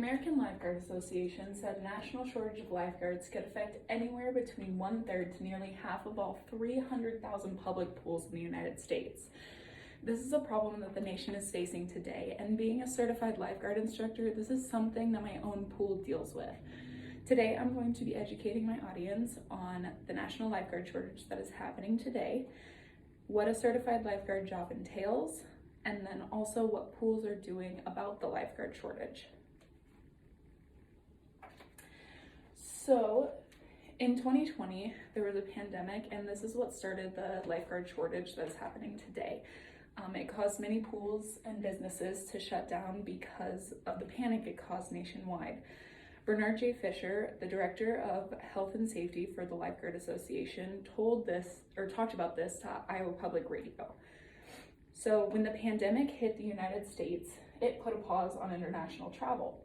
American Lifeguard Association said national shortage of lifeguards could affect anywhere between 1/3 to nearly half of all 300,000 public pools in the United States. This is a problem that the nation is facing today, and being a certified lifeguard instructor, this is something that my own pool deals with. Today, I'm going to be educating my audience on the national lifeguard shortage that is happening today, what a certified lifeguard job entails, and then also what pools are doing about the lifeguard shortage. So in 2020, there was a pandemic, and this is what started the lifeguard shortage that's happening today. It caused many pools and businesses to shut down because of the panic it caused nationwide. Bernard J. Fisher, the director of health and safety for the Lifeguard Association, talked about this to Iowa Public Radio. So when the pandemic hit the United States, it put a pause on international travel.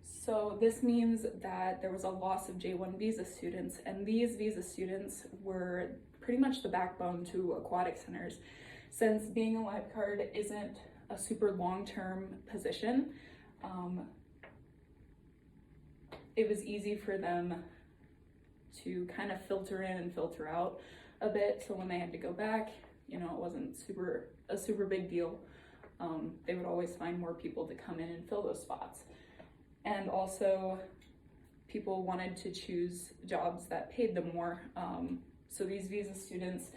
So this means that there was a loss of J-1 visa students, and these visa students were pretty much the backbone to aquatic centers. Since being a lifeguard isn't a super long-term position, it was easy for them to kind of filter in and filter out a bit. So when they had to go back, it wasn't a super big deal. They would always find more people to come in and fill those spots. And also, people wanted to choose jobs that paid them more. So these visa students,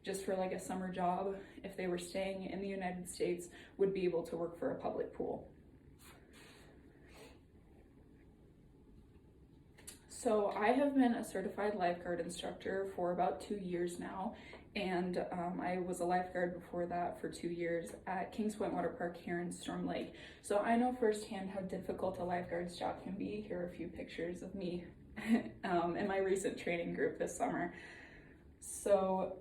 just for like a summer job, if they were staying in the United States, would be able to work for a public pool. So I have been a certified lifeguard instructor for about 2 years now, and I was a lifeguard before that for 2 years at Kings Point Water Park here in Storm Lake. So I know firsthand how difficult a lifeguard's job can be. Here are a few pictures of me in my recent training group this summer. So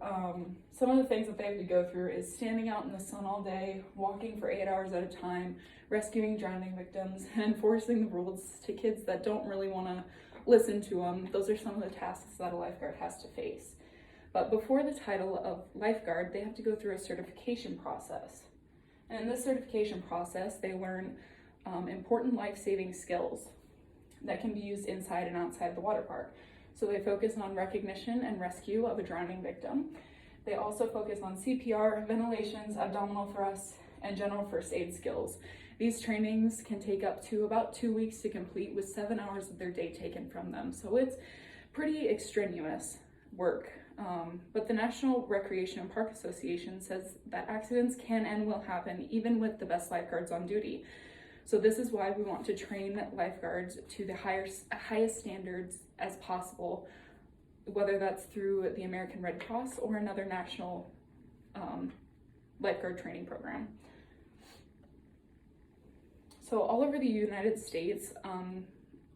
some of the things that they have to go through is standing out in the sun all day, walking for 8 hours at a time, rescuing drowning victims, and enforcing the rules to kids that don't really want to listen to them. Those are some of the tasks that a lifeguard has to face. But before the title of lifeguard, they have to go through a certification process. And in this certification process, they learn important life-saving skills that can be used inside and outside the water park. So they focus on recognition and rescue of a drowning victim. They also focus on CPR, ventilations, abdominal thrusts, and general first aid skills. These trainings can take up to about 2 weeks to complete, with 7 hours of their day taken from them. So it's pretty extraneous work. But the National Recreation and Park Association says that accidents can and will happen even with the best lifeguards on duty. So this is why we want to train lifeguards to the highest standards as possible, whether that's through the American Red Cross or another national lifeguard training program. So all over the United States,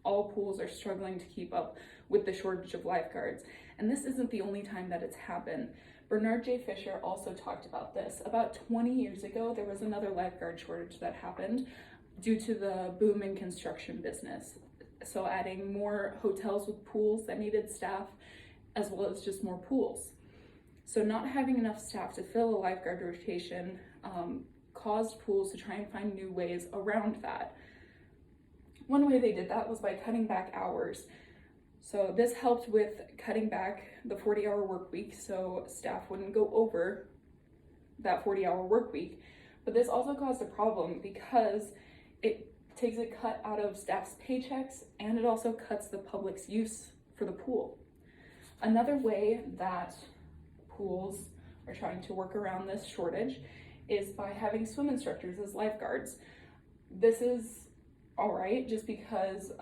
all pools are struggling to keep up with the shortage of lifeguards. And this isn't the only time that it's happened. Bernard J. Fisher also talked about this. About 20 years ago, there was another lifeguard shortage that happened due to the boom in construction business. So adding more hotels with pools that needed staff, as well as just more pools. So not having enough staff to fill a lifeguard rotation caused pools to try and find new ways around that. One way they did that was by cutting back hours. So this helped with cutting back the 40-hour work week so staff wouldn't go over that 40-hour work week. But this also caused a problem because it takes a cut out of staff's paychecks, and it also cuts the public's use for the pool. Another way that pools are trying to work around this shortage is by having swim instructors as lifeguards. This is all right just because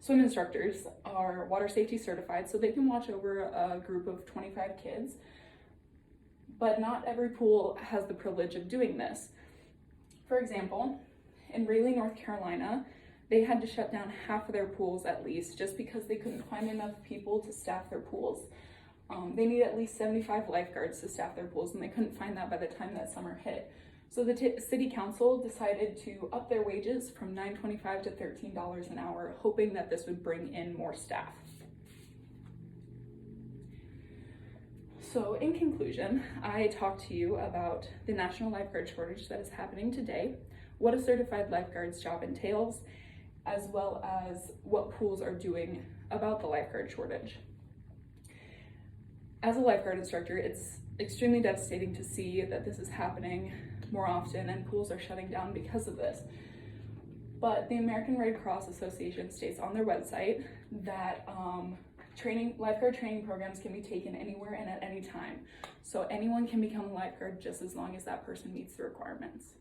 swim instructors are water safety certified, so they can watch over a group of 25 kids. But not every pool has the privilege of doing this. For example, in Raleigh, North Carolina, they had to shut down half of their pools at least just because they couldn't find enough people to staff their pools. They need at least 75 lifeguards to staff their pools, and they couldn't find that by the time that summer hit. So the city council decided to up their wages from $9.25 to $13 an hour, hoping that this would bring in more staff. So in conclusion, I talked to you about the national lifeguard shortage that is happening today, what a certified lifeguard's job entails, as well as what pools are doing about the lifeguard shortage. As a lifeguard instructor, it's extremely devastating to see that this is happening more often and pools are shutting down because of this. But the American Red Cross Association states on their website that lifeguard training programs can be taken anywhere and at any time. So anyone can become a lifeguard just as long as that person meets the requirements.